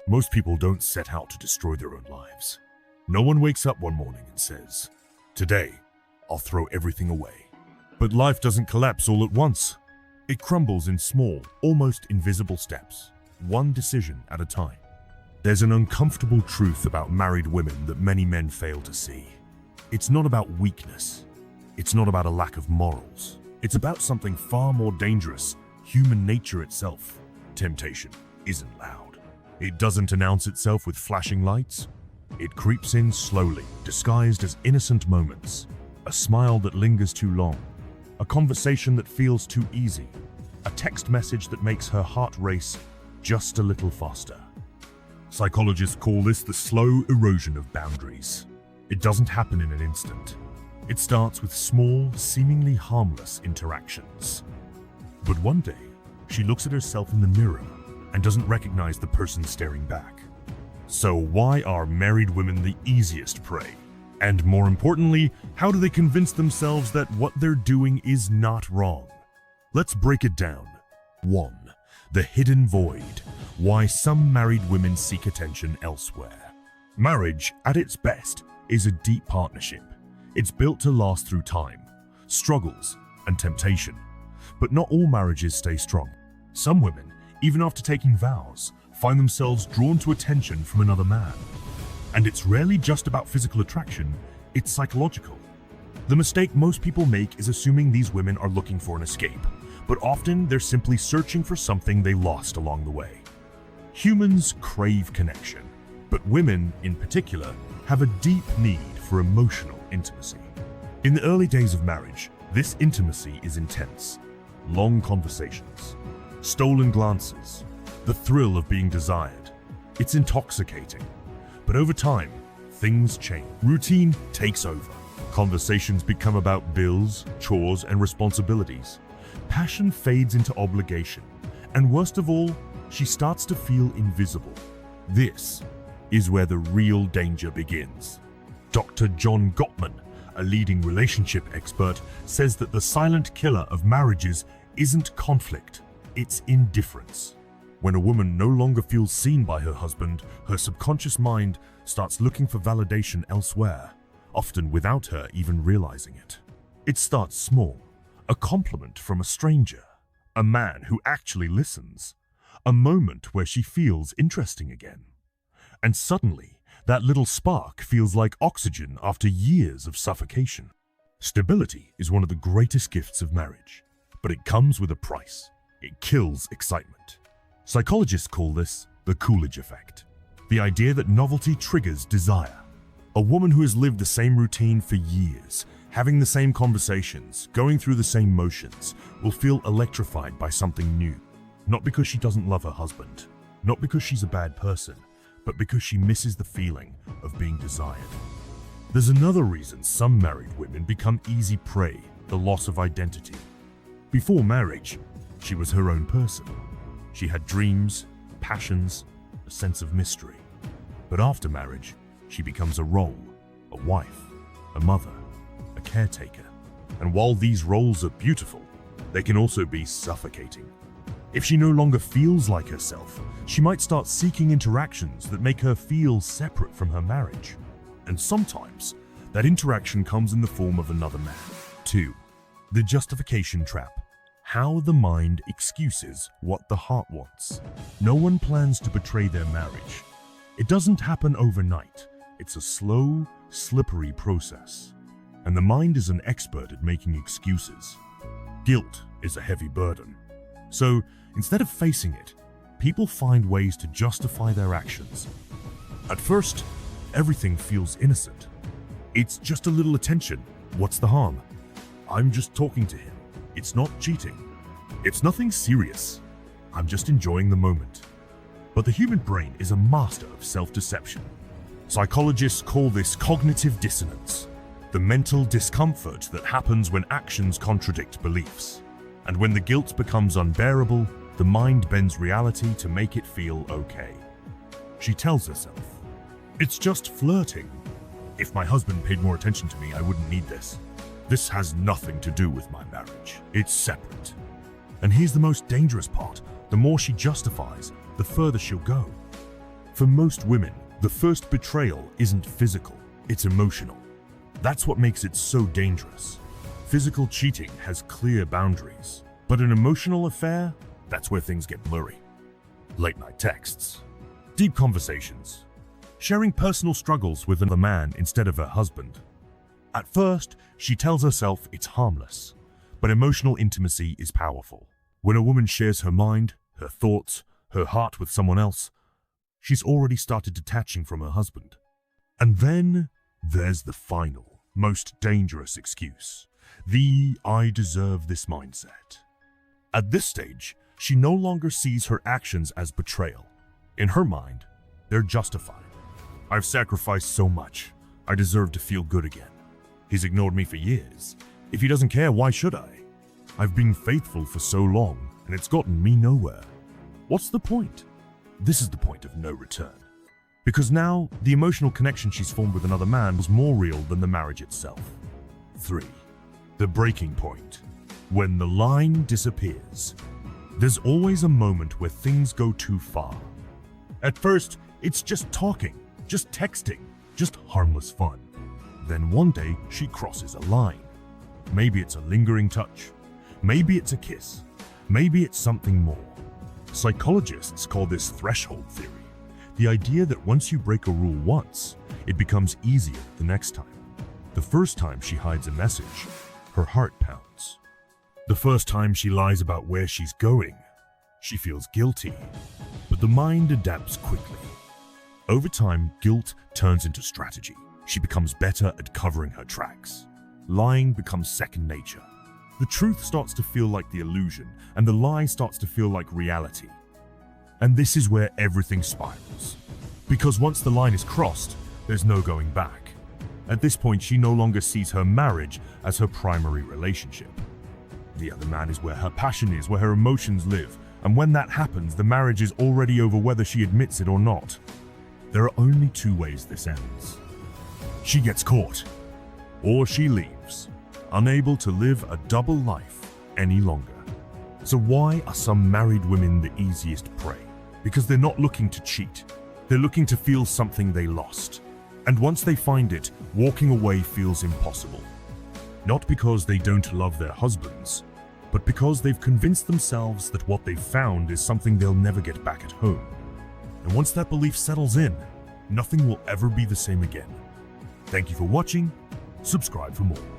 Most people don't set out to destroy their own lives. No one wakes up one morning and says, "Today, I'll throw everything away." But life doesn't collapse all at once. It crumbles in small, almost invisible steps, one decision at a time. There's an uncomfortable truth about married women that many men fail to see. It's not about weakness. It's not about a lack of morals. It's about something far more dangerous, human nature itself. Temptation isn't loud. It doesn't announce itself with flashing lights. It creeps in slowly, disguised as innocent moments. A smile that lingers too long. A conversation that feels too easy. A text message that makes her heart race just a little faster. Psychologists call this the slow erosion of boundaries. It doesn't happen in an instant. It starts with small, seemingly harmless interactions. But one day, she looks at herself in the mirror and doesn't recognize the person staring back. So why are married women the easiest prey? And more importantly, how do they convince themselves that what they're doing is not wrong? Let's break it down. 1. The hidden void. Why some married women seek attention elsewhere. Marriage, at its best, is a deep partnership. It's built to last through time, struggles, and temptation. But not all marriages stay strong. Some women, even after taking vows, find themselves drawn to attention from another man. And it's rarely just about physical attraction, it's psychological. The mistake most people make is assuming these women are looking for an escape, but often they're simply searching for something they lost along the way. Humans crave connection, but women, in particular, have a deep need for emotional intimacy. In the early days of marriage, this intimacy is intense. Long conversations, stolen glances, the thrill of being desired. It's intoxicating. But over time, things change. Routine takes over. Conversations become about bills, chores, and responsibilities. Passion fades into obligation. And worst of all, she starts to feel invisible. This is where the real danger begins. Dr. John Gottman, a leading relationship expert, says that the silent killer of marriages isn't conflict, it's indifference. When a woman no longer feels seen by her husband, her subconscious mind starts looking for validation elsewhere, often without her even realizing it. It starts small, a compliment from a stranger, a man who actually listens, a moment where she feels interesting again. And suddenly, that little spark feels like oxygen after years of suffocation. Stability is one of the greatest gifts of marriage, but it comes with a price. It kills excitement. Psychologists call this the Coolidge effect, the idea that novelty triggers desire. A woman who has lived the same routine for years, having the same conversations, going through the same motions, will feel electrified by something new. Not because she doesn't love her husband, not because she's a bad person, but because she misses the feeling of being desired. There's another reason some married women become easy prey: the loss of identity. Before marriage, she was her own person. She had dreams, passions, a sense of mystery. But after marriage, she becomes a role, a wife, a mother, a caretaker. And while these roles are beautiful, they can also be suffocating. If she no longer feels like herself, she might start seeking interactions that make her feel separate from her marriage. And sometimes, that interaction comes in the form of another man. 2. The justification trap. How the mind excuses what the heart wants. No one plans to betray their marriage. It doesn't happen overnight. It's a slow, slippery process. And the mind is an expert at making excuses. Guilt is a heavy burden. So, instead of facing it, people find ways to justify their actions. At first, everything feels innocent. It's just a little attention. What's the harm? I'm just talking to him. It's not cheating. It's nothing serious. I'm just enjoying the moment. But the human brain is a master of self-deception. Psychologists call this cognitive dissonance, the mental discomfort that happens when actions contradict beliefs. And when the guilt becomes unbearable, the mind bends reality to make it feel okay. She tells herself, "It's just flirting. If my husband paid more attention to me, I wouldn't need this. This has nothing to do with my marriage. It's separate." And here's the most dangerous part. The more she justifies, the further she'll go. For most women, the first betrayal isn't physical, it's emotional. That's what makes it so dangerous. Physical cheating has clear boundaries, but an emotional affair, that's where things get blurry. Late night texts, deep conversations, sharing personal struggles with another man instead of her husband. At first, she tells herself it's harmless, but emotional intimacy is powerful. When a woman shares her mind, her thoughts, her heart with someone else, she's already started detaching from her husband. And then there's the final, most dangerous excuse, the "I deserve this" mindset. At this stage, she no longer sees her actions as betrayal. In her mind, they're justified. I've sacrificed so much. I deserve to feel good again. He's ignored me for years. If he doesn't care, why should I? I've been faithful for so long, and it's gotten me nowhere. What's the point? This is the point of no return. Because now, the emotional connection she's formed with another man was more real than the marriage itself. 3. The breaking point. When the line disappears. There's always a moment where things go too far. At first, it's just talking, just texting, just harmless fun. Then one day, she crosses a line. Maybe it's a lingering touch. Maybe it's a kiss. Maybe it's something more. Psychologists call this threshold theory. The idea that once you break a rule once, it becomes easier the next time. The first time she hides a message, her heart pounds. The first time she lies about where she's going, she feels guilty. But the mind adapts quickly. Over time, guilt turns into strategy. She becomes better at covering her tracks. Lying becomes second nature. The truth starts to feel like the illusion, and the lie starts to feel like reality. And this is where everything spirals. Because once the line is crossed, there's no going back. At this point, she no longer sees her marriage as her primary relationship. The other man is where her passion is, where her emotions live, and when that happens, the marriage is already over whether she admits it or not. There are only two ways this ends. She gets caught, or she leaves, unable to live a double life any longer. So why are some married women the easiest prey? Because they're not looking to cheat. They're looking to feel something they lost. And once they find it, walking away feels impossible. Not because they don't love their husbands, but because they've convinced themselves that what they've found is something they'll never get back at home. And once that belief settles in, nothing will ever be the same again. Thank you for watching. Subscribe for more.